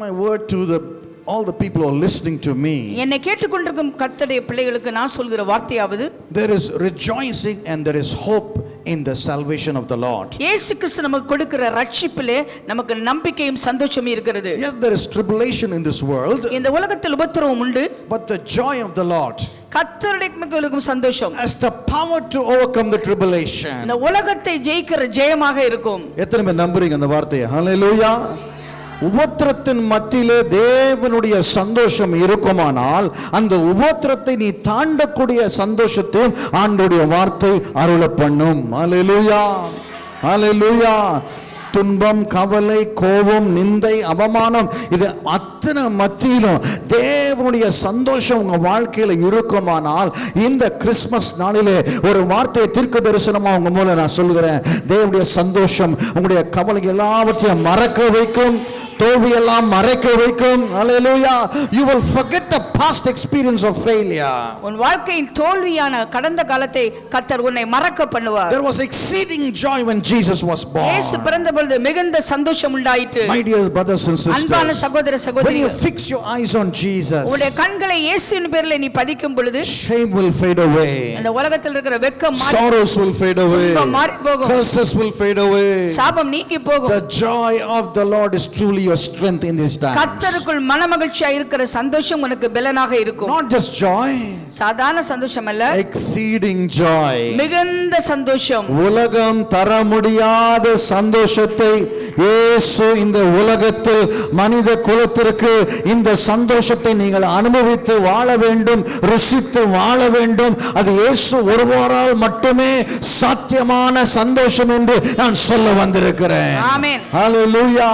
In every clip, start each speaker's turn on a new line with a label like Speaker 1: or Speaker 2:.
Speaker 1: my word to all the people who are listening to me.
Speaker 2: என்னை கேட்டுக்கொண்டிருக்கும் கர்த்தருடைய பிள்ளைகளுக்கு நான் சொல்கிற வார்த்தையாவது,
Speaker 1: there is rejoicing and there is hope in the salvation of the Lord.
Speaker 2: இயேசு கிறிஸ்து நமக்கு கொடுக்கிற ரட்சிப்பிலே நமக்கு நம்பிக்கையும் சந்தோஷமும் இருக்கிறது.
Speaker 1: Yes, there is tribulation in this world,
Speaker 2: இந்த உலகத்தில் உபத்திரவம் உண்டு,
Speaker 1: but the joy of the Lord
Speaker 2: கர்த்தருடைய சந்தோஷம்
Speaker 1: has the power to overcome the tribulation.
Speaker 2: இந்த உலகத்தை ஜெயிக்கிற ஜெயமாக இருக்கும்.
Speaker 1: எத்தனை பேர் நம்புறீங்க அந்த வார்த்தையை? ஹல்லேலூயா. உபத்திரத்தின் மத்தியிலே தேவனுடைய சந்தோஷம் இருக்குமானால் அந்த உபத்திரத்தை நீ தாண்டக்கூடிய சந்தோஷத்தை ஆண்டவருடைய வார்த்தை அருள பண்ணும். ஹல்லேலூயா, ஹல்லேலூயா. துன்பம், கவலை, கோபம், நிந்தை, அவமானம், இது அத்தனை மத்தியிலும் தேவனுடைய சந்தோஷம் உங்க வாழ்க்கையில இருக்குமானால் இந்த கிறிஸ்துமஸ் நாளிலே ஒரு வார்த்தையை தீர்க்க தரிசனமா உங்க மூலம் நான் சொல்லுகிறேன். தேவனுடைய சந்தோஷம் உங்களுடைய கவலை எல்லாவற்றையும் மறக்க வைக்கும், தோல்வியெல்லாம் மறைக்க வைக்கும். ஹல்லேலூயா. You will forget the past experience of failure.
Speaker 2: உன் வாழ்க்கையின் தோல்வியான கடந்த காலத்தை கர்த்தர் உன்னை மறக்க பண்ணுவார்.
Speaker 1: There was exceeding joy when Jesus was born.
Speaker 2: இயேசு பிறந்த பொழுது மிகுந்த சந்தோஷம் உண்டாயிற்று.
Speaker 1: My dear brothers and sisters,
Speaker 2: அன்பான சகோதர
Speaker 1: when
Speaker 2: சகோதரிகளே,
Speaker 1: you fix your eyes on Jesus,
Speaker 2: உன்னுடைய கண்களை இயேசுவின் பேரிலே நீ பதிக்கும் பொழுது
Speaker 1: shame will fade away,
Speaker 2: இந்த உலகத்தில் இருக்கிற வெட்கம் மாறி,
Speaker 1: sorrows will fade away,
Speaker 2: துன்பம் மாறி போகும்,
Speaker 1: curses will fade away.
Speaker 2: சாபம் நீங்கி போகும்.
Speaker 1: The joy of the Lord is truly your strength in this time.
Speaker 2: கர்த்தருக்குள் மனமகிழ்ச்சியாக இருக்கிற சந்தோஷம் உனக்கு பலனாக இருக்கும்.
Speaker 1: Not just joy,
Speaker 2: சாதாரண சந்தோஷம் அல்ல,
Speaker 1: exceeding joy.
Speaker 2: மிகுந்த சந்தோஷம்.
Speaker 1: உலகம் தர முடியாத சந்தோஷத்தை இயேசு இந்த உலகத்தில் மனித குலத்திற்கு இந்த சந்தோஷத்தை நீங்கள் அனுபவித்து வாழ வேண்டும், ருசித்து வாழ வேண்டும். அது இயேசு ஒருவரால் மட்டுமே சாத்தியமான சந்தோஷம் என்று நான் சொல்ல வந்திருக்கிறேன்.
Speaker 2: ஆமென்.
Speaker 1: ஹல்லேலூயா.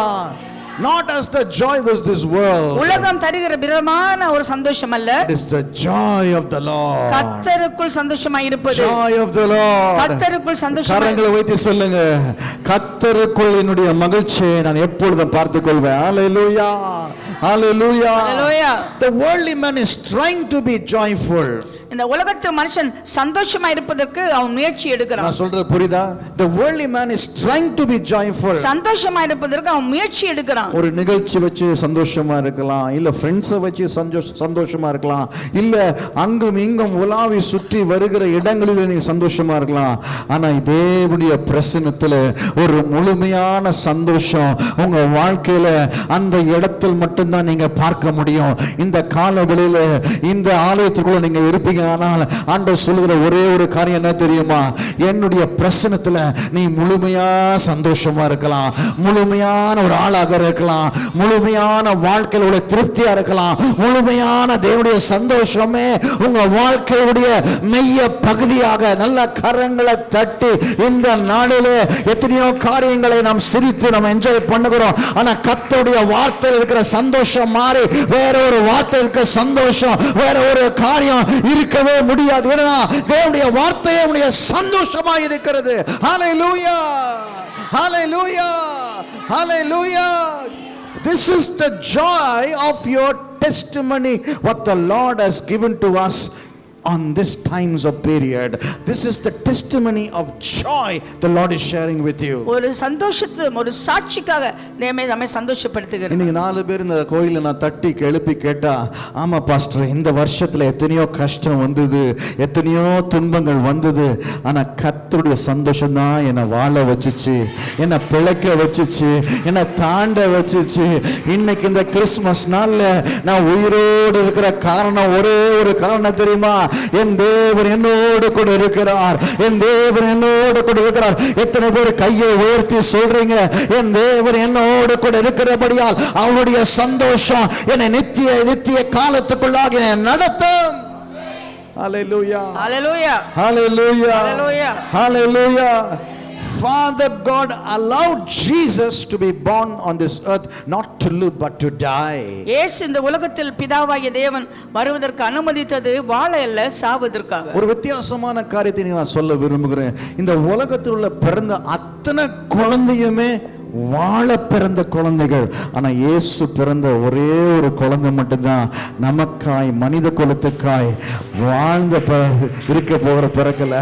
Speaker 1: Not as the joy of this world.
Speaker 2: உலகம் தருகிற பிரமான ஒரு சந்தோஷம் அல்ல,
Speaker 1: it is the joy of the Lord.
Speaker 2: கர்த்தருக்குள் சந்தோஷமாய் இருப்பது.
Speaker 1: Joy of the Lord.
Speaker 2: கர்த்தருக்குள் சந்தோஷம்.
Speaker 1: கரங்களை வைத்து சொல்லுங்க, கர்த்தருக்குள் என்னுடைய மகிழ்ச்சியை நான் எப்பொழுதும் பார்த்துக் கொள்வேன். ஹல்லேலூயா, ஹல்லேலூயா.
Speaker 2: ஹல்லேலூயா.
Speaker 1: The worldly man is trying to be joyful.
Speaker 2: இந்த உலகத்து மனுஷன் சந்தோஷமா இருப்பதற்கு அவன் முயற்சி எடுக்கிறான்.
Speaker 1: நான் சொல்றது புரியுதா? The worldly man is trying to be joyful.
Speaker 2: சந்தோஷமா இருப்பதற்கு அவன் முயற்சி எடுக்கிறான்.
Speaker 1: ஒரு நிகழ்ச்சி வச்சு சந்தோஷமா இருக்கலாம், இல்ல ஃப்ரெண்ட்ஸை வச்சு சந்தோஷமா இருக்கலாம், இல்ல அங்கும் இங்கும் உலாவி சுற்றி வருகிற இடங்களில் நீங்க சந்தோஷமா இருக்கலாம். ஆனா தேவனுடைய பிரசன்னத்துல ஒரு முழுமையான சந்தோஷம் உங்க வாழ்க்கையில அந்த இடத்தில் மட்டும்தான் நீங்க பார்க்க முடியும். இந்த காலவெளியில இந்த ஆலயத்துக்குள்ள நீங்க இருப்பீங்க. ஆனால் ஆண்டவர் சொல்லுகிற ஒரே ஒரு காரியம் என்ன தெரியுமா? என்னுடைய பிரசன்னத்துல நீ முழுமையா சந்தோஷமா இருக்கலாம், முழுமையான ஒரு ஆளாக இருக்கலாம், முழுமையான வாழ்க்கையோட திருப்தியா இருக்கலாம், முழுமையான தேவனுடைய சந்தோஷமே உங்க வாழ்க்கையுடைய மெய்ய பகுதியாக. நல்ல கரங்களை தட்டி இந்த நாளிலே எத்தனையோ காரியங்களை நாம் சிரித்து நாம் என்ஜாய் பண்ணுகிறோம். ஆனா கர்த்தருடைய வார்த்தையில் இருக்கிற சந்தோஷம் மாறி வேற ஒரு வார்த்தை இருக்கிற சந்தோஷம், வேற ஒரு காரியம் இருக்கவே முடியாது. ஏன்னா தேவனுடைய வார்த்தையே உடைய சந்தோஷமா இருக்கிறது. ஹல்லேலூயா, ஹல்லேலூயா, ஹல்லேலூயா. This is the joy of your testimony, what the Lord has given to us on this times of period. This is the testimony of joy the Lord is sharing with you.
Speaker 2: ஒரு சந்தோஷத்து ஒரு சாட்சிக்காக தேவமே நம்மை சந்தோஷப்படுத்துகிறார்.
Speaker 1: இன்னைக்கு 4 பேர் இந்த கோயிலை நான் தட்டி எழுப்பி கேட்டா, ஆமா பாஸ்டர், இந்த வருஷத்துல எத்தனையோ கஷ்டம் வந்தது, எத்தனையோ துன்பங்கள் வந்தது, ஆனா கர்த்தருடைய சந்தோஷம் தான் என்னை வாழ வச்சுச்சு, என்னை பிழைக்க வச்சுச்சு, என்னை தாண்ட வச்சுச்சு. இன்னைக்கு இந்த கிறிஸ்துமஸ் நாள்ல நான் உயிரோடு இருக்கிற காரணம் ஒரே ஒரு காரணம் தெரியுமா? என் தேவன் என்னோடு கூட இருக்கிறார், என் தேவன் என்னோடு கூட இருக்கிறார். எத்தனை பேர் கையை உயர்த்தி சொல்றீங்க, என் தேவன் என்னோடு கூட இருக்கிறபடியால் அவருடைய சந்தோஷம் என்னை நித்திய நித்திய காலத்துக்குள்ளாக நடத்தும். ஹல்லேலூயா,
Speaker 2: ஹல்லேலூயா,
Speaker 1: ஹல்லேலூயா,
Speaker 2: ஹல்லேலூயா,
Speaker 1: ஹல்லேலூயா. Father God allowed Jesus to be born on this earth not to live but to die.
Speaker 2: இயேசு இந்த உலகத்தில் பிதாவாகிய தேவன் வருவதற்கு அனுமதித்தது வாழ அல்ல, சாவதற்காக.
Speaker 1: ஒரு வித்தியாசமான காரியத்தை நான் சொல்ல விரும்புகிறேன். இந்த உலகத்தில் உள்ள பிறந்த அத்தனை குழந்தையுமே வாழ பிறந்த குழந்தைகள். ஆனா இயேசு பிறந்த ஒரே ஒரு குழந்தை மட்டும்தான் நமக்காய், மனித குலத்துக்காய் வாழ்ந்த இருக்க போகிற பிறக்கல.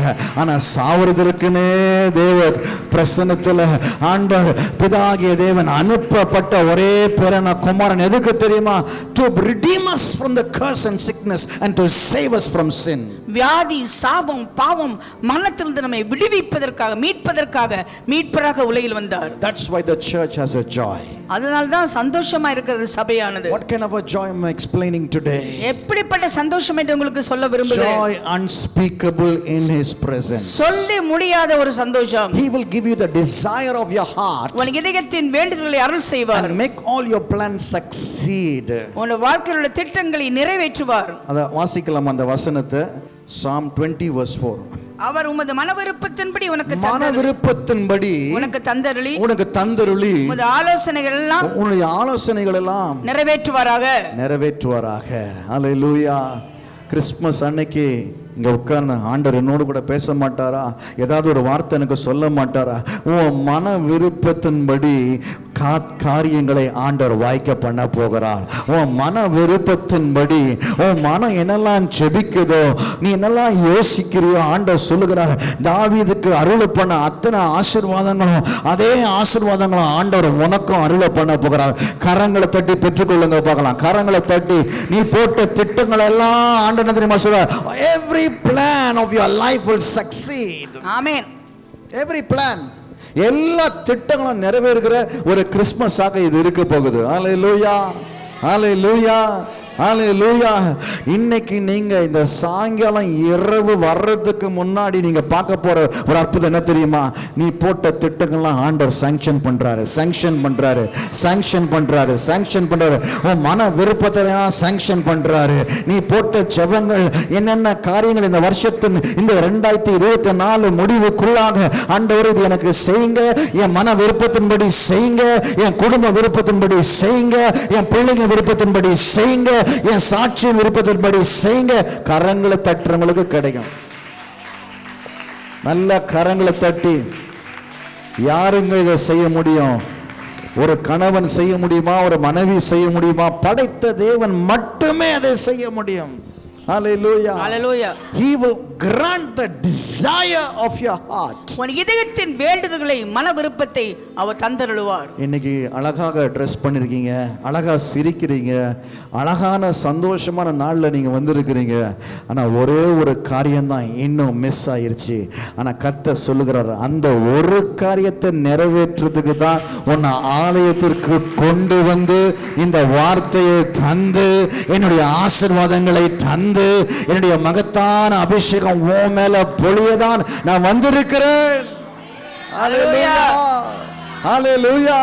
Speaker 1: ஆனா சாவறதற்குனே தேவ பிரசன்னத்துல ஆண்டவர் பிதாகிய தேவன் அனுப்பப்பட்ட ஒரே பேரான குமாரன். எதுக்கு தெரியுமா? To redeem us from the curse and sickness and to save us from sin.
Speaker 2: வியாதி, சாபம், பாவம், மரணத்திலிருந்து நம்மை விடுவிப்பதற்காக, மீட்பராக உலகில் வந்தார்.
Speaker 1: That's why the church has a joy.
Speaker 2: அதனால தான் சந்தோஷமா இருக்கிறது சபையானது.
Speaker 1: What kind of a joy am I explaining today?
Speaker 2: எப்படிப்பட்ட சந்தோஷம் என்று உங்களுக்கு சொல்ல விரும்புகிறேன்.
Speaker 1: Joy unspeakable in his presence.
Speaker 2: சொல்லி முடியாத ஒரு சந்தோஷம்.
Speaker 1: He will give you the desire of your heart.
Speaker 2: உன் இதயத்தின் வேண்டுதல்களை அருள் செய்வார்.
Speaker 1: And make all your plans succeed.
Speaker 2: உன் வாழ்க்கையில் உள்ள திட்டங்களை நிறைவேற்றுவார்.
Speaker 1: அத வாசிக்கலாம் அந்த வசனத்தை. Psalm 20 verse 4.
Speaker 2: அவர் உமது மனவிருப்பத்தின்படி உனக்கு
Speaker 1: தந்தருளி
Speaker 2: உமது ஆலோசனைகள் எல்லாம்
Speaker 1: உன்னுடைய ஆலோசனைகள் எல்லாம் நிறைவேற்றுவாராக. அல்லேலூயா. கிறிஸ்மஸ் அன்னைக்கு இங்க உட்கார்ந்து ஆண்டவர் என்னோடு கூட பேச மாட்டாரா? ஏதாவது ஒரு வார்த்தை எனக்கு சொல்ல மாட்டாரா? உன் மன விருப்பத்தின்படி காரியங்களை ஆண்டவர் வாய்க்க பண்ண போகிறார். உன் மன விருப்பத்தின்படி உன் மனம் என்னெல்லாம் ஜெபிக்குதோ, நீ என்னெல்லாம் யோசிக்கிறியோ, ஆண்டவர் சொல்லுகிறார். தாவீதுக்கு அருள் பண்ண அத்தனை ஆசீர்வாதங்களும் அதே ஆசீர்வாதங்களும் ஆண்டவர் உனக்கும் அருள் பண்ண போகிறார். கரங்களை தட்டி பெற்றுக்கொள்ளுங்க பார்க்கலாம். கரங்களை தட்டி. நீ போட்ட திட்டங்கள் எல்லாம் ஆண்டவர் தெரியுமா சொல்றார்? Every plan of your life will succeed.
Speaker 2: Amen.
Speaker 1: Every plan, எல்லா திட்டங்களும் நிறைவேறுகிற ஒரு கிறிஸ்மஸாக இது இருக்க போகுது. ஹல்லேலூயா, ஹல்லேலூயா, ஹல்லேலூயா. இன்னைக்கு நீங்க இந்த சாயங்காலம் இரவு வர்றதுக்கு முன்னாடி நீங்க பார்க்க போற ஒரு அற்புதம் என்ன தெரியுமா? நீ போட்ட திட்டங்கள்லாம் ஆண்டவர் சாங்ஷன் பண்றாரு. உன் மன விருப்பத்தை சாங்ஷன் பண்றாரு. நீ போட்ட ஜெபங்கள், என்னென்ன காரியங்கள் இந்த வருஷத்தின் இந்த 2024 முடிவுக்குள்ளாக ஆண்டவர் இது எனக்கு செய்யுங்க, என் மன விருப்பத்தின்படி செய்யுங்க, என் குடும்ப விருப்பத்தின்படி செய்யுங்க, என் பிள்ளைங்க விருப்பத்தின்படி செய்யுங்க, என் சாட்சி விருப்பத்தின்படி செய்யுங்க. கரங்களை தட்டுறவங்களுக்கு கிடைக்கும். நல்ல கரங்களை தட்டி. யாருங்க இதை செய்ய முடியும்? ஒரு கணவன் செய்ய முடியுமா? ஒரு மனைவி செய்ய முடியுமா? படைத்த தேவன் மட்டுமே அதை செய்ய முடியும். Hallelujah.
Speaker 2: Hallelujah.
Speaker 1: He will grant the desire of your heart.
Speaker 2: உன் இதயத்தின் வேண்டுதல்களை, மன விருப்பத்தை அவர் தந்தருளுவார்.
Speaker 1: இன்னைக்கு அழகாக ட்ரெஸ் பண்ணிருக்கீங்க, அழகா சிரிக்கிறீங்க, அழகான சந்தோஷமான நாள்ல நீங்க வந்திருக்கிறீங்க. ஆனா ஒரே ஒரு காரியம் தான் இன்னும் மிஸ் ஆயிருச்சு. ஆனா கர்த்தர் சொல்லுகிறார், அந்த ஒரு காரியத்தை நிறைவேற்றுறதுக்கு தான் உன்னை ஆலயத்திற்கு கொண்டு வந்து இந்த வார்த்தையை தந்து, என்னுடைய ஆசீர்வாதங்களை தந்து, என்னுடைய மகத்தான அபிஷேகம் உன் மேல பொழியதான் நான் வந்திருக்கிறேன். ஹல்லேலூயா, ஹல்லேலூயா.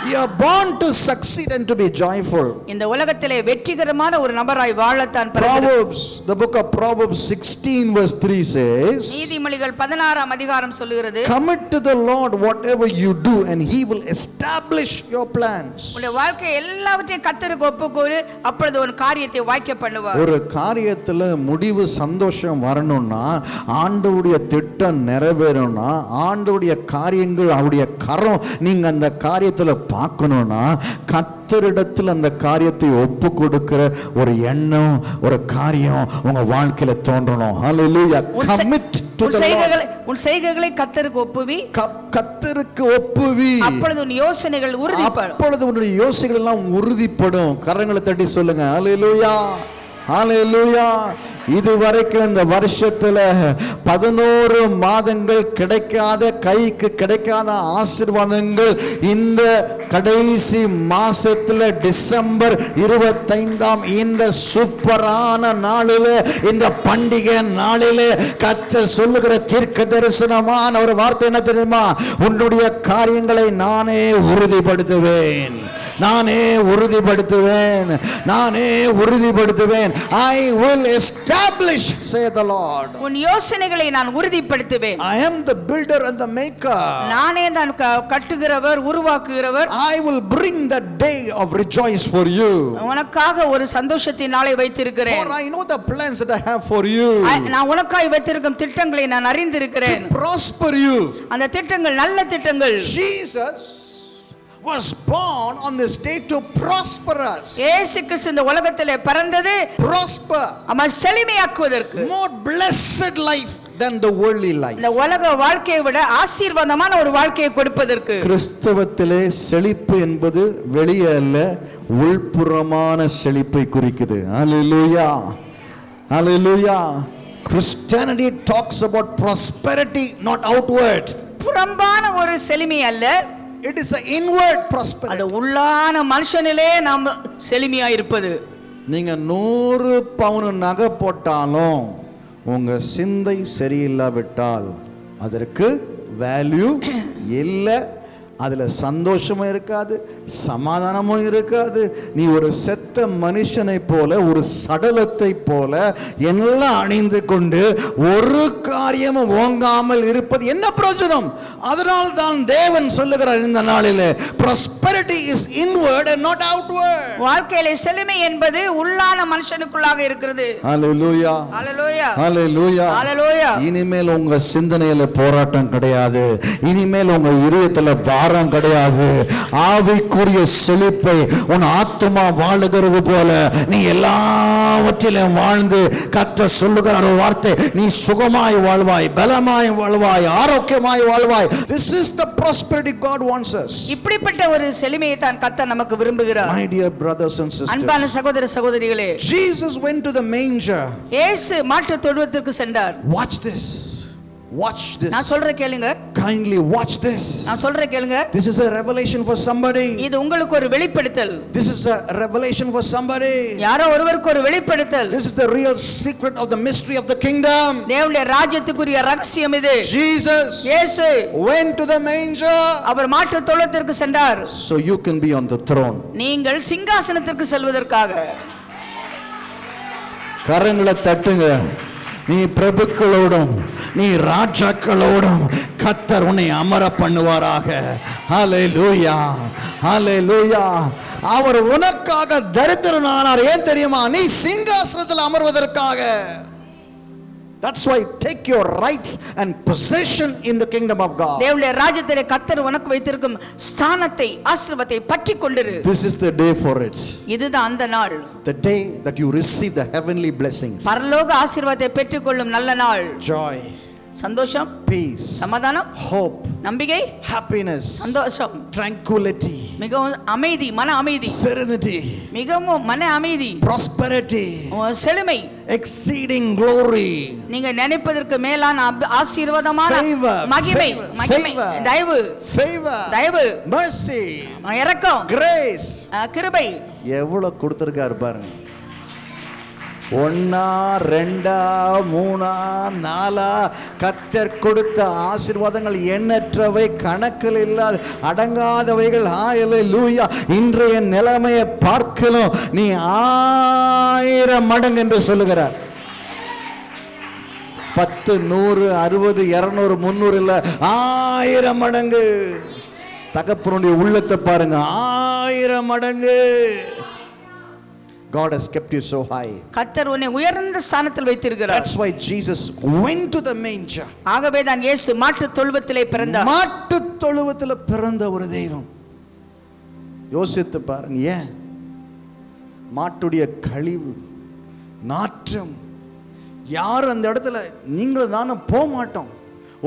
Speaker 1: You are born to succeed and to be joyful.
Speaker 2: இந்த உலகத்திலே வெற்றிகரமான ஒரு நபராய் வாழத்தான்
Speaker 1: Proverbs, the book of Proverbs 16 verse 3 says,
Speaker 2: நீதிமொழிகள் 16ஆம் அதிகாரம் சொல்லுகிறது,
Speaker 1: commit to the Lord whatever you do and he will establish your plans.
Speaker 2: உன்னுடைய வாழ்க்கை எல்லாவற்றையும் கர்த்தருக்கு ஒப்புக்கொடு, அப்பொழுது உன் காரியத்தை வாய்க்க பண்ணுவார்.
Speaker 1: ஒரு காரியத்துல முடிவு சந்தோஷம் வரணும்னா, ஆண்டவருடைய திட்டம் நிறைவேறணும்னா, ஆண்டவருடைய காரியங்கள் அவருடைய கரம் நீங்க அந்த காரியத்துல பார்க்கணும்னா, கர்த்தரிடத்தில் அந்த காரியத்தை ஒப்பு கொடுக்கிற ஒரு எண்ணம், ஒரு காரியம் உங்க வாழ்க்கையில தோன்றணும். ஹல்லேலூயா. commit to the Lord.
Speaker 2: உன் செய்கைகளை கர்த்தருக்கு ஒப்புவி,
Speaker 1: கர்த்தருக்கு ஒப்புவி,
Speaker 2: அப்பொழுது உன் யோசனைகள் உறுதிப்படும்.
Speaker 1: அப்பொழுது உன்னுடைய யோசனைகள் எல்லாம் உறுதிப்படும். கரங்களை தட்டி சொல்லுங்க ஹல்லேலூயா, ஹல்லேலூயா. இதுவரைக்கும் இந்த வருஷத்துல 11 மாதங்கள் கிடைக்காத, கைக்கு கிடைக்காத ஆசீர்வாதங்கள் இந்த கடைசி மாசத்துல டிசம்பர் 25ஆம் இந்த சூப்பரான நாளிலே, இந்த பண்டிகை நாளிலே கர்த்தர் சொல்லுகிற தீர்க்க தரிசனமான ஒரு வார்த்தை என்ன தெரியுமா? உன்னுடைய காரியங்களை நானே உறுதிப்படுத்துவேன், நானே உறுதிப்படுத்துவேன். I will establish, say the Lord.
Speaker 2: உன் யோசனைகளை நான் உறுதிப்படுத்துவேன்.
Speaker 1: I am the builder and the maker.
Speaker 2: நானே தான் கட்டுகிறவர், உருவாக்குகிறவர்.
Speaker 1: I will bring the day of rejoice for you.
Speaker 2: உனக்காக ஒரு சந்தோஷத்தின் நாளை வைத்திருக்கிறேன்.
Speaker 1: For I know the plans that I have for you.
Speaker 2: நான் உனக்காய் வைத்திருக்கும் திட்டங்களை நான் அறிந்திருக்கிறேன்.
Speaker 1: To prosper you.
Speaker 2: அந்த திட்டங்கள் நல்ல திட்டங்கள்.
Speaker 1: Jesus was born on this day to prosper us.
Speaker 2: இயேசு கிறிஸ்து இந்த உலகத்திலே பிறந்தது
Speaker 1: Prosper.
Speaker 2: நம்ம செழுமையாக்குவதற்கு.
Speaker 1: More blessed life than the worldly life.
Speaker 2: இந்த உலக வாழ்க்கையை விட ஆசீர்வாதமான ஒரு வாழ்க்கையை கொடுப்பதற்கு.
Speaker 1: கிறிஸ்தவத்திலே செழிப்பு என்பது வெளியே அல்ல, உள்புறமான செழிப்பை குறிக்குது. Hallelujah. Hallelujah. Christianity talks about prosperity, not outward.
Speaker 2: புறம்பான ஒரு செழுமை அல்ல,
Speaker 1: It is an inward prosperity.
Speaker 2: அது உள்ளான மனுஷனிலே நாம் செழுமையா இருப்பது.
Speaker 1: நீங்க 100 பவுன் நகை போட்டாலும் உங்க சிந்தை சரியில்லாவிட்டால் அதற்கு வேல்யூ இல்லை, அதுல சந்தோஷமும் இருக்காது, சமாதானமும் இருக்காது. நீ ஒரு செத்த மனுஷனை போல, ஒரு சடலத்தை போல எல்லாம் அணிந்து கொண்டு ஒரு காரியமும் ஓங்காமல் இருப்பது என்ன பிரயோஜனம்? அதனால் தான் தேவன் சொல்லுகிறார் இந்த நாளிலே, prosperity is inward and not outward.
Speaker 2: வாழ்க்கையிலே செழுமை என்பது உள்ளான மனுஷனுக்குள்ளாக இருக்கிறது.
Speaker 1: Hallelujah.
Speaker 2: Hallelujah.
Speaker 1: Hallelujah.
Speaker 2: Hallelujah.
Speaker 1: இனிமேல் உங்க சிந்தனையில போராட்டம் கிடையாது, இனிமேல் உங்க இதயத்துல பாரம் கிடையாது. ஆவிக்குரிய செழிப்பை உன் ஆத்துமா வாழுகிறது போல நீ எல்லாவற்றிலும் வாழ்ந்து கர்த்தர் சொல்லுகிற ஒரு வார்த்தை, நீ சுகமாய் வாழ்வாய், பலமாய் வாழ்வாய், ஆரோக்கியமாய் வாழ்வாய். This is the prosperity God wants us.
Speaker 2: இப்படிப்பட்ட ஒரு செழுமையை தான் கர்த்தர் நமக்கு விரும்புகிறார்.
Speaker 1: My dear brothers and sisters,
Speaker 2: அன்பான சகோதர சகோதரிகளே,
Speaker 1: Jesus went to the manger.
Speaker 2: இயேசு மாட்டுத் தொழுவத்திற்கு சென்றார்.
Speaker 1: Watch this. Watch this.
Speaker 2: நான் சொல்றேன் கேளுங்க.
Speaker 1: Kindly watch this.
Speaker 2: நான் சொல்றேன் கேளுங்க.
Speaker 1: This is a revelation for somebody.
Speaker 2: இது உங்களுக்கு ஒரு வெளிப்படுத்தல்.
Speaker 1: This is a revelation for somebody.
Speaker 2: யாரோ ஒருவருக்கு ஒரு வெளிப்படுத்தல்.
Speaker 1: This is the real secret of the mystery of the kingdom.
Speaker 2: தேவனுடைய ராஜ்யத்துக்குரிய ரகசியம் இது.
Speaker 1: Jesus
Speaker 2: இயேசு
Speaker 1: went to the manger.
Speaker 2: அவர் மாட்டுத் தொழுவத்திற்கு சென்றார்.
Speaker 1: So you can be on the throne.
Speaker 2: நீங்கள் சிங்காசனத்திற்கு செல்வதற்காக.
Speaker 1: கரங்களை தட்டுங்க. நீ பிரபுக்களோடும் நீ ராஜாக்களோடும் கர்த்தர் உன்னை அமர பண்ணுவாராக. ஹல்லேலூயா. ஹல்லேலூயா. அவர் உனக்காக தரித்திரனானார். ஏன் தெரியுமா? நீ சிங்காசனத்தில் அமர்வதற்காக. That's why take your rights and possession in the kingdom of God.
Speaker 2: தேவனுடைய ராஜ்யத்திலே கர்த்தர் உனக்கு வைத்திருக்கும் ஸ்தானத்தை, ஆசீர்வாதத்தை பற்றிக் கொண்டிரு.
Speaker 1: This is the day for it.
Speaker 2: இதுதான் அந்த நாள்.
Speaker 1: The day that you receive the heavenly blessings.
Speaker 2: பரலோக ஆசீர்வாதத்தை பெற்றுக்கொள்ளும் நல்ல நாள்.
Speaker 1: Joy,
Speaker 2: சந்தோஷம்,
Speaker 1: peace,
Speaker 2: சமாதானம்,
Speaker 1: hope,
Speaker 2: நம்பிக்கை,
Speaker 1: happiness,
Speaker 2: சந்தோஷம்,
Speaker 1: tranquility,
Speaker 2: மிகவும் அமைதி, மன அமைதி,
Speaker 1: serenity,
Speaker 2: மிகவும் மன அமைதி,
Speaker 1: prosperity,
Speaker 2: செழுமை,
Speaker 1: exceeding glory,
Speaker 2: நீங்க நினைப்பதற்கு மேலான ஆசீர்வாதமான
Speaker 1: favor,
Speaker 2: மகிமை, மகிமை,
Speaker 1: favor,
Speaker 2: தயவு,
Speaker 1: favor,
Speaker 2: தயவு,
Speaker 1: mercy,
Speaker 2: இரக்கம்,
Speaker 1: grace.
Speaker 2: கிருபை.
Speaker 1: எவ்வளவு கொடுத்திருக்காரு பாருங்க. 1 2 3 4 கர்த்தர் கொடுத்த ஆசீர்வாதங்கள் எண்ணற்றவை, கணக்கில் இல்லாத அடங்காதவைகள். ஹல்லேலூயா. இன்றைய நிலைமையை பார்க்கலாம் நீ 1000 மடங்கு என்று சொல்லுகிறார். 10 100 60 200 300 இல்ல, 1000 மடங்கு. தகப்பனுடைய உள்ளத்தை பாருங்க, 1000 மடங்கு. God has kept you so high.
Speaker 2: கர்த்தர் உன்னை உயர்ந்த ஸ்தானத்தில் வைத்திருக்கிறார்.
Speaker 1: That's why Jesus went to the manger.
Speaker 2: ஆகவே தான் இயேசு மாட்டுத் தொழுவத்திலே பிறந்தார்.
Speaker 1: மாட்டுத் தொழுவத்தில் பிறந்த ஒரு தெய்வம். யோசித்து பாருங்க. ஏன்? மாட்டுடைய கழிவு, நாற்றம், யார் அந்த இடத்துல நீங்களும் நானும் போக மாட்டோம்.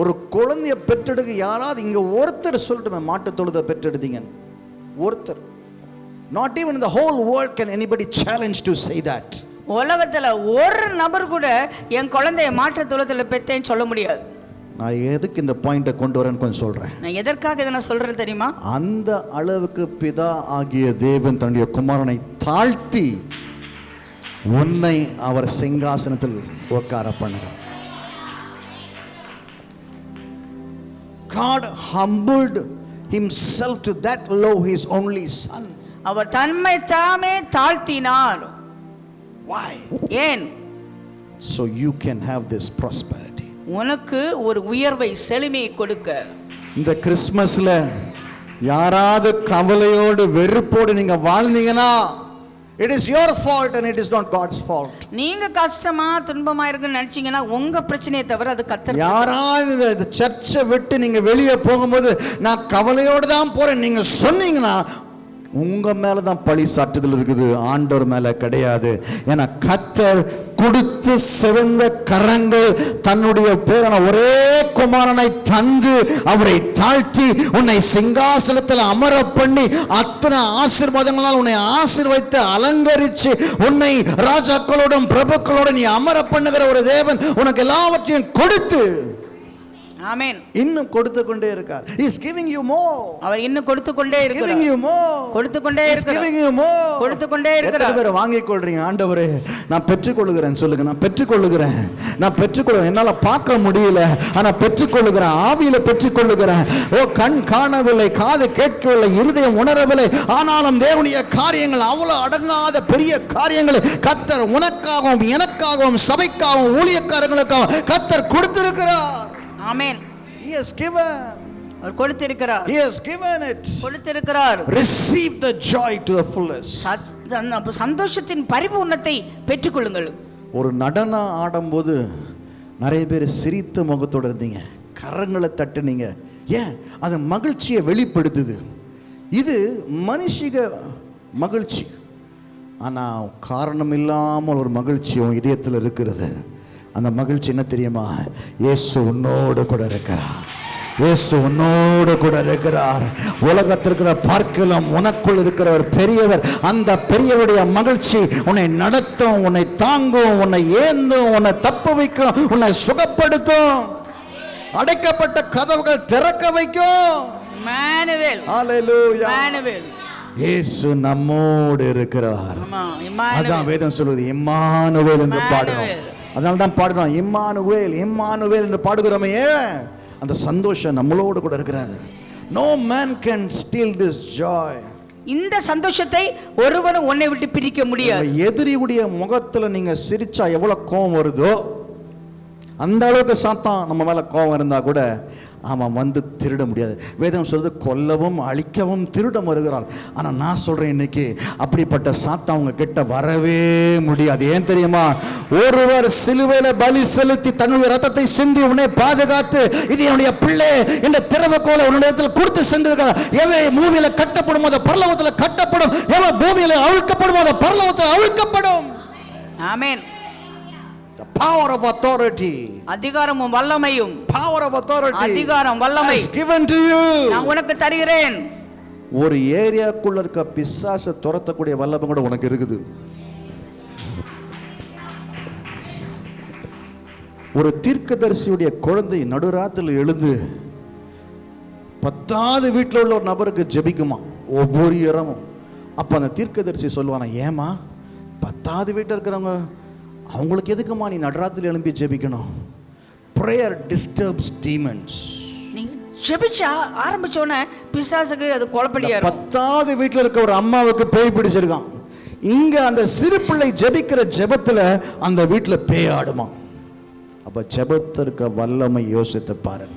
Speaker 1: ஒரு குழந்தைய பெற்றெடுக்க யாராவது இங்க ஒருத்தர் சொல்லட்டுமே மாட்டுத் தொழுதை பெற்றெடுத்தீங்க? ஒருத்தர். Not even in the whole world can anybody challenge to say that.
Speaker 2: உலகத்துல ஒரு நபர் கூட என் குழந்தைய மாட்டுத் தொழுவத்தில் பெற்றேன்னு சொல்ல முடியாது.
Speaker 1: நான் எதுக்கு இந்த பாயிண்ட்டை கொண்டு வரேன்னு கொஞ்சம் சொல்றேன்.
Speaker 2: நான் எதற்காக இதை நான் சொல்றேன் தெரியுமா?
Speaker 1: அந்த அளவுக்கு பிதா ஆகிய தேவன் தன்னுடைய குமாரனை தாழ்த்தி உன்னை அவர் சிங்காசனத்தில் உட்கார பண்ணுகிறார். God humbled himself to that low, his only son.
Speaker 2: அவர் தன்மை தாமே தாழ்த்தினார்.
Speaker 1: Why?
Speaker 2: ஏன்?
Speaker 1: So you can have this prosperity.
Speaker 2: உனக்கு ஒரு உயர்வை, செழுமையை கொடுக்க.
Speaker 1: இந்த கிறிஸ்மஸ்ல யாராவது கவலையோடு வெறுப்போடு நீங்க வாழ்ந்தீங்கன்னா It is your fault and it is not God's fault.
Speaker 2: நீங்க கஷ்டமா துன்பமா இருக்குன்னு நினைச்சீங்கன்னா உங்க பிரச்சனையை தவிர அது கர்த்தர்.
Speaker 1: யாராவது இந்த சர்ச்சை விட்டு நீங்க வெளியே போகும்போது நான் கவலையோடு தான் போறேன் நீங்க சொன்னீங்கன்னா உங்க மேலதான் பழி சாட்டுதல் இருக்குது, ஆண்டவர் மேல கிடையாது. ஏன்னா கர்த்தர் கொடுத்து சிறந்த கரங்கள் தன்னுடைய பேரான ஒரே குமாரனை தந்து அவரை தாழ்த்தி உன்னை சிங்காசனத்தில் அமர பண்ணி அத்தனை ஆசீர்வாதங்களால் உன்னை ஆசீர்வதித்து அலங்கரிச்சு உன்னை ராஜாக்களோடும் பிரபுக்களோடும் நீ அமர பண்ணுகிற ஒரு தேவன் உனக்கு எல்லாவற்றையும் கொடுத்து
Speaker 2: ஆமென்
Speaker 1: இன்னும் கொடுத்து கொண்டே இருக்கார். He is giving you more.
Speaker 2: அவர் இன்னும் கொடுத்து கொண்டே இருக்கிறார்.
Speaker 1: Giving you more.
Speaker 2: கொடுத்து கொண்டே இருக்கிறார்.
Speaker 1: Giving you more.
Speaker 2: கொடுத்து கொண்டே இருக்கிறார்.
Speaker 1: எத்தனை பேர் வாங்கிக் கொள்றீங்க? ஆண்டவரே நான் பெற்றுக்கொள்கிறேன் சொல்லுங்க. நான் பெற்றுக்கொள்கிறேன், நான் பெற்றுக்கொள்கிறேன். என்னால பார்க்க முடியல ஆனா பெற்றுக்கொள்கிறேன், ஆவியில பெற்றுக்கொள்கிறேன். ஓ கண் காணவில்லை, காது கேட்கவில்லை, இருதயம் உணரவில்லை, ஆனாலும் தேவனுடைய காரியங்கள் அவ்வளவு அடங்காத பெரிய காரியங்களை கர்த்தர் உனக்காகவும் எனக்காகவும் சபைக்காகவும் ஊழியக்காரங்களுக்காகவும் கர்த்தர் கொடுத்திருக்கிறார்.
Speaker 2: ஆமென்.
Speaker 1: He has given.
Speaker 2: அவர் கொடுத்திருக்கிறார்.
Speaker 1: He has given it.
Speaker 2: கொடுத்திருக்கிறார்.
Speaker 1: Receive the joy to the fullest.
Speaker 2: சந்தோஷத்தின் பரிபூர்ணத்தை பெற்றுக்கொள்ளுங்கள்.
Speaker 1: ஒரு நடனம் ஆடும்போது நிறைய பேர் சிரித்த முகத்தோடு இருந்தீங்க, கரங்களை தட்டுனீங்க. ஏன்? அது மகிழ்ச்சியை வெளிப்படுத்துது. இது மனுஷிக மகிழ்ச்சி. ஆனால் காரணம் இல்லாமல் ஒரு மகிழ்ச்சியும் இதயத்தில் இருக்கிறது. அந்த மகிழ்ச்சி என்ன தெரியுமா? இயேசு உன்னோடு கூட இருக்கிறார். இயேசு உன்னோடு கூட இருக்கிறார். உலகத்திற்கிற பார்க்கலாம் உனக்குள் இருக்கிற ஒரு பெரியவர். அந்த பெரியவருடைய மகிழ்ச்சி உன்னை நடத்தும், உன்னை தாங்கும், உன்னை ஏந்தும், உன்னை தப்பு வைக்கும், உன்னை சுகப்படுத்தும், அடைக்கப்பட்ட கதவுகள் திறக்க வைக்கும்.
Speaker 2: இம்மானுவேல்.
Speaker 1: ஹல்லேலூயா.
Speaker 2: இம்மானுவேல்.
Speaker 1: இயேசு நம்மோடு இருக்கிறார். அதான் வேதம் சொல்லுது இம்மானுவேல் என்று பாடுறோம். அதனால தான் பாடுறோம் இம்மானுவேல் இம்மானுவேல் என்று பாடுகிறோமே. அந்த சந்தோஷம் நம்மளோடு கூட இருக்கிறது. No man can steal this joy.
Speaker 2: இந்த சந்தோஷத்தை ஒருவரும் உன்னை விட்டு பிரிக்க முடியாது.
Speaker 1: எதிரியுடைய முகத்துல நீங்க சிரிச்சா எவ்வளவு கோபம் வருதோ அந்த அளவுக்கு சாத்தான் நம்ம மேல கோபம் இருந்தா கூட அவன் வந்து திருட முடியாது. வேதம் சொல்றது கொல்லவும் அழிக்கவும் திருட வருகிறான். ஆனா நான் சொல்றேன் இன்னைக்கு அப்படிப்பட்ட சாத்தான் அவங்க கிட்ட வரவே முடியாது. ஏன் தெரியுமா? ஒருவர் சிலுவையில பலி செலுத்தி தன்னுடைய ரத்தத்தை சிந்தி உன்னை பாதுகாத்து இது என்னுடைய பிள்ளை என்ற திறவுகோலை உன்னுடைய இடத்தில் கொடுத்து சென்றிருக்கிறார். எவன் பூமியில கட்டப்படும் போது பரலோகத்தில் கட்டப்படும், எவன் பூமியில அவிழ்க்கப்படும் போது பரலோகத்தில் அவிழ்க்கப்படும்.
Speaker 2: ஆமென்.
Speaker 1: The power of authority,
Speaker 2: அதிகாரமும் வல்லமையும்,
Speaker 1: power of authority,
Speaker 2: அதிகாரம் வல்லமை
Speaker 1: is given to you.
Speaker 2: நான் உனக்கு தருகிறேன்.
Speaker 1: ஒரு ஏரியாக்குள்ள இருக்க பிசாசை துரத்தக்கூடிய வல்லமை கூட உனக்கு இருக்குது. ஒரு தீர்க்கதரிசியுடைய குழந்தை நடுராத்திரில் எழுந்து 10வது வீட்டில் உள்ள ஒரு நபருக்கு ஜெபிக்குமா ஒவ்வொரு இரவும். அப்ப அந்த தீர்க்கதரிசி சொல்லுவானா, ஏமா 10வது வீட்டில் இருக்கிறவங்க அவங்களுக்கு எதுக்குமா நீ நடுராத்திரில் எழும்பி ஜெபிக்கணும்? prayer disturbs demons.
Speaker 2: நீ ஜெபிச்சா ஆரம்பிச்சோனே பிசாசுக்கு அது குழப்படியா இருக்கும்.
Speaker 1: 10வது வீட்டில் இருக்க ஒரு அம்மாவுக்கு பேய் பிடிச்சிருக்கான். இங்க அந்த சிறு பிள்ளை ஜெபிக்கிற ஜெபத்துல அந்த வீட்டில் பேய் ஆடுமா. அப்ப ஜெபத்திற்கு வல்லமை யோசித்து பாருங்க.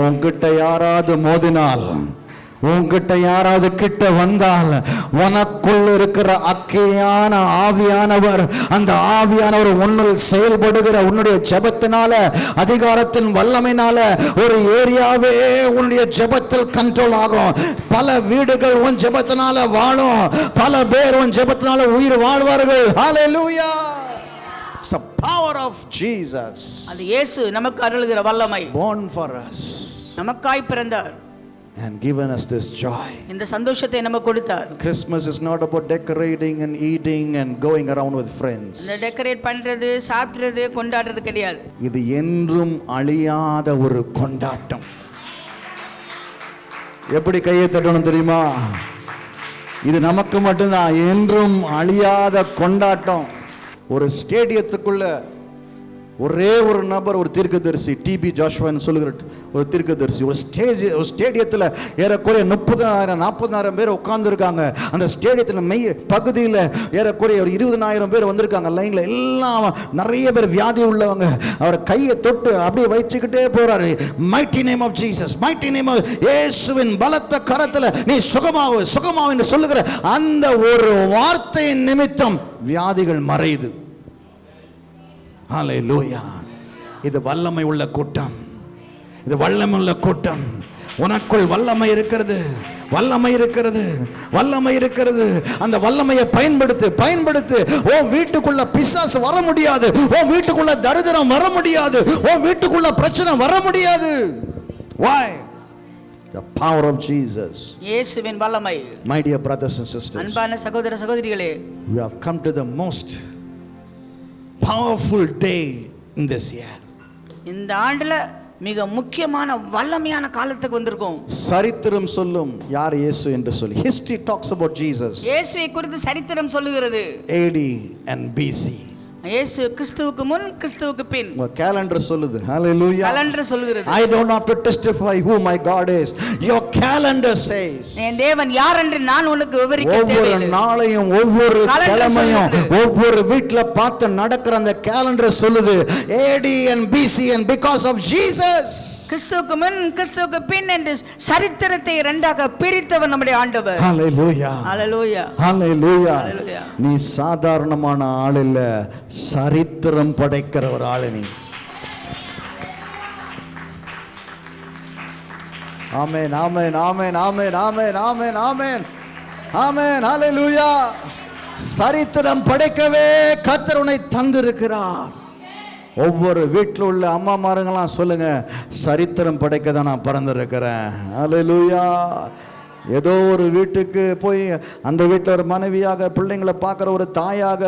Speaker 1: உன்கிட்ட யாராவது மோதினால், உன்கிட்ட யாராவது கிட்ட வந்தால், உனக்குள் இருக்கிற அக்கையான ஆவியானவர், அந்த ஆவியானவர் உன்னில் செயல்படுகிற உன்னுடைய ஜெபத்தினால, அதிகாரத்தின் வல்லமையினால ஒரு ஏரியாவே உன்னுடைய ஜெபத்தில் கண்ட்ரோல் ஆகும். பல வீடுகள் உன் ஜெபத்தினால வாழும், பல பேர் உன் ஜெபத்தினால உயிர் வாழ்வார்கள். ஹல்லேலூயா. It's the power of Jesus.
Speaker 2: அது இயேசு நமக்கு அருளுகிற வல்லமை.
Speaker 1: Born for us.
Speaker 2: நமக்காய் பிறந்தார்.
Speaker 1: And given us this joy.
Speaker 2: இந்த சந்தோஷத்தை நமக்கு கொடுத்தார்.
Speaker 1: Christmas is not about decorating and eating and going around with friends.
Speaker 2: இந்த டெக்கரேட் பண்றது, சாப்பிடுறது, கொண்டாடுறது கிடையாது.
Speaker 1: இது என்றும் அழியாத ஒரு கொண்டாட்டம். எப்படி கையை தட்டணும் தெரியுமா? இது நமக்கு மட்டும்தான் என்றும் அழியாத கொண்டாட்டம். ஒரு ஸ்டேடியத்துக்குள்ள ஒரே ஒரு நபர், ஒரு தீர்க்கதரிசி, டிபி ஜாஷுவான்னு சொல்லுகிற ஒரு தீர்க்கதரிசி, ஒரு ஸ்டேடியத்தில் ஏறக்குறைய 30,000-40,000 பேர் உட்கார்ந்துருக்காங்க. அந்த ஸ்டேடியத்தில் பகுதியில் ஏறக்குறைய ஒரு 20,000 பேர் வந்திருக்காங்க லைனில். எல்லாம் நிறைய பேர் வியாதி உள்ளவங்க. அவர் கையை தொட்டு அப்படியே வச்சுக்கிட்டே போறாரு. Mighty name of Jesus, mighty name of இயேசுவின் பலத்த கரத்தில் நீ சுகமாவு சுகமாவு என்று சொல்லுகிற அந்த ஒரு வார்த்தையின் நிமித்தம் வியாதிகள் மறையுது. ஹல்லேலூயா. இது வல்லமை உள்ள கூட்டம், இது வல்லமை உள்ள கூட்டம். உனக்குள் வல்லமை இருக்கிறது, வல்லமை இருக்கிறது, வல்லமை இருக்கிறது. அந்த வல்லமையை பயன்படுத்து. ஓ வீட்டுக்குள்ள பிசாசு வர முடியாது, ஓ வீட்டுக்குள்ள தரித்திரம் வர முடியாது, ஓ வீட்டுக்குள்ள பிரச்சனை வர முடியாது. Why? The power of Jesus.
Speaker 2: இயேசுவின் வல்லமை.
Speaker 1: My dear brothers and sisters,
Speaker 2: அன்பான சகோதர சகோதரிகளே,
Speaker 1: we have come to the most powerful day in this year.
Speaker 2: இந்த ஆண்டுல மிக முக்கியமான வல்லமையான காலத்துக்கு வந்திருக்கோம்.
Speaker 1: சரித்திரம் சொல்லும் யார் இயேசு என்று சொல்லி. History talks about Jesus.
Speaker 2: இயேசுவை குறித்து சரித்திரம் சொல்லுகிறது.
Speaker 1: AD and BC.
Speaker 2: இயேசு கிறிஸ்துவுக்கு முன் கிறிஸ்துவுக்கு பின்.
Speaker 1: கேலண்டர் சொல்லுது. Hallelujah.
Speaker 2: கேலண்டர் சொல்லுகிறது.
Speaker 1: I don't have to testify who my God is. Your calendar says.
Speaker 2: என் தேவன் யார் என்று நான் உனக்கு விவரிக்க தேவையில்லை.
Speaker 1: ஒவ்வொரு நாளையும் ஒவ்வொரு கிழமையும் ஒவ்வொரு வீட்ல பார்த்து நடக்கிற அந்த கேலண்டர் சொல்லுது AD and BC and because of Jesus.
Speaker 2: கிறிஸ்துவுக்கு முன் கிறிஸ்துவுக்கு பின் என்று சரித்திரத்தை இரண்டாக பிரித்தவர் நம்முடைய ஆண்டவர்.
Speaker 1: Hallelujah.
Speaker 2: Hallelujah.
Speaker 1: Hallelujah.
Speaker 2: Hallelujah.
Speaker 1: நீ சாதாரணமான ஆள் இல்ல, சரித்திரம் படைக்கிற ஒரு ஆளு நீ. ஆமென், ஆமென், ஆமென், ஆமென், ஆமென், ஆமென், ஆமென், ஆமென். ஹல்லேலூயா. சரித்திரம் படைக்கவே கர்த்தர் உன்னை தந்திருக்கிறார். ஒவ்வொரு வீட்டில் உள்ள அம்மாமாருங்களாம் சொல்லுங்க, சரித்திரம் படைக்க தான் நான் பிறந்திருக்கிறேன். ஹல்லேலூயா. ஏதோ ஒரு வீட்டுக்கு போய் அந்த வீட்டில் ஒரு மனைவியாக பிள்ளைங்களை பார்க்குற ஒரு தாயாக,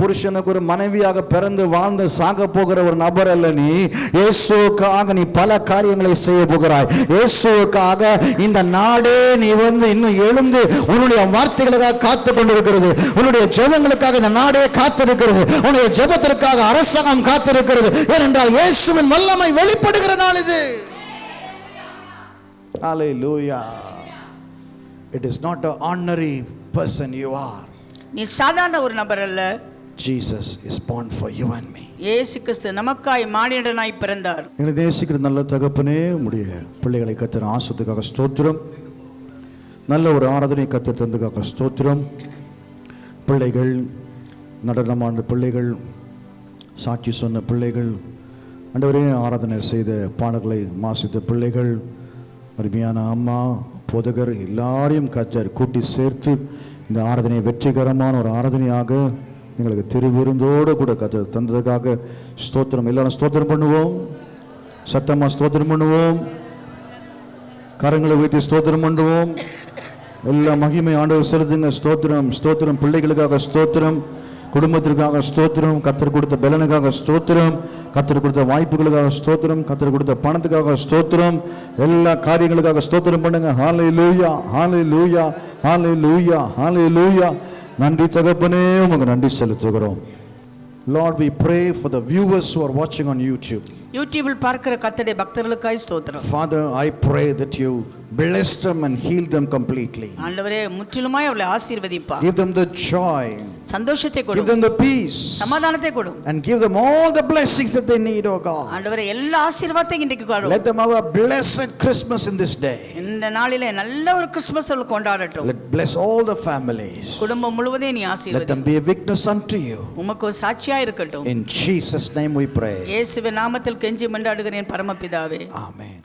Speaker 1: புருஷனுக்கு ஒரு மனைவியாக பிறந்து வாழ்ந்து சாக போகிற ஒரு நபர் அல்ல நீ. இயேசுவுக்காக நீ பல காரியங்களை செய்ய போகிறாய். இயேசுவுக்காக இந்த நாடே நீ இன்னும் எழுந்து உன்னுடைய வார்த்தைகளுக்காக காத்து கொண்டிருக்கிறது. உன்னுடைய ஜெபங்களுக்காக இந்த நாடே காத்திருக்கிறது. உன்னுடைய ஜெபத்திற்காக அரசாங்கம் காத்திருக்கிறது. ஏனென்றால் இயேசுவின் வல்லமை வெளிப்படுகிற நாள் இது. ஹல்லேலூயா. It is not an ordinary person you are.
Speaker 2: நீ சாதாரண ஒரு நபர் அல்ல.
Speaker 1: Jesus is born for you and me.
Speaker 2: இயேசு கிறிஸ்து நமக்காய் மானிடனாய் பிறந்தார்.
Speaker 1: எங்களை நேசிக்கிற நல்ல தகப்பனே, உம்முடைய பிள்ளைகளை கர்த்தர் ஆசீர்வதிக்காக ஸ்தோத்திரம். நல்ல ஒரு ஆராதனை கர்த்தர் தந்ததுக்காக ஸ்தோத்திரம். பிள்ளைகள், நடனமான பிள்ளைகள், சாட்சி சொன்ன பிள்ளைகள், ஆண்டவரே ஆராதனை செய்த பாடல்களை வாசித்த பிள்ளைகள், அருமையான அம்மா, போதகர் எல்லாரையும் கர்த்தர் கூட்டி சேர்த்து இந்த ஆராதனை வெற்றிகரமான ஒரு ஆராதனையாக எங்களுக்கு திருவிருந்தோடு கூட கர்த்தர் தந்ததுக்காக ஸ்தோத்திரம். எல்லாரும் ஸ்தோத்திரம் பண்ணுவோம், சத்தமாக ஸ்தோத்திரம் பண்ணுவோம், கரங்களை வைத்து ஸ்தோத்திரம் பண்ணுவோம். எல்லா மகிமை ஆண்டவர் செலுத்துங்க. ஸ்தோத்திரம், ஸ்தோத்திரம். பிள்ளைகளுக்காக ஸ்தோத்திரம், குடும்பத்திற்காக ஸ்தோத்திரம், கர்த்தர் கொடுத்த பலனுக்காக ஸ்தோத்திரம், கர்த்தர் கொடுத்த வாய்ப்புகளுக்காக ஸ்தோத்திரம், கர்த்தர் கொடுத்த பணத்துக்காக ஸ்தோத்திரம், எல்லா காரியங்களுக்காக ஸ்தோத்திரம் பண்ணுங்க. ஹல்லேலூயா, ஹல்லேலூயா, ஹல்லேலூயா, ஹல்லேலூயா. நன்றி தகப்பனே, உமக்கு நன்றி செலுத்துகிறோம். Lord, we pray for the viewers who are watching on YouTube.
Speaker 2: யூடியூபில் பார்க்கிற கர்த்தருடைய பக்தர்களுக்காய் ஸ்தோத்திரம்.
Speaker 1: Father, I pray that you bless them and heal them completely.
Speaker 2: ஆண்டவரே, முற்றிலுமாய் அவர்களை ஆசீர்வதிப்பா.
Speaker 1: Give them the joy,
Speaker 2: சந்தோஷத்தை கொடு.
Speaker 1: give them the peace,
Speaker 2: சமாதானத்தை கொடு.
Speaker 1: and give them all the blessings that they need, oh God.
Speaker 2: ஆண்டவரே, எல்லா ஆசீர்வாதத்தையும் இன்றைக்கு கொடு.
Speaker 1: Let them have a blessed Christmas in this day.
Speaker 2: இந்த நாளிலே நல்ல ஒரு Christmas கொண்டாடட்டும்.
Speaker 1: Let bless all the families.
Speaker 2: குடும்பம் முழுவதையும் நீ
Speaker 1: Let
Speaker 2: ஆசீர்வதி.
Speaker 1: them be a witness unto you.
Speaker 2: உமக்கு ஒரு சாட்சியா இருக்கட்டும்.
Speaker 1: In Jesus' name we pray.
Speaker 2: இயேசுவின் நாமத்தில் கெஞ்சி மன்றாடுகிறேன் பரமபிதாவே.
Speaker 1: Amen.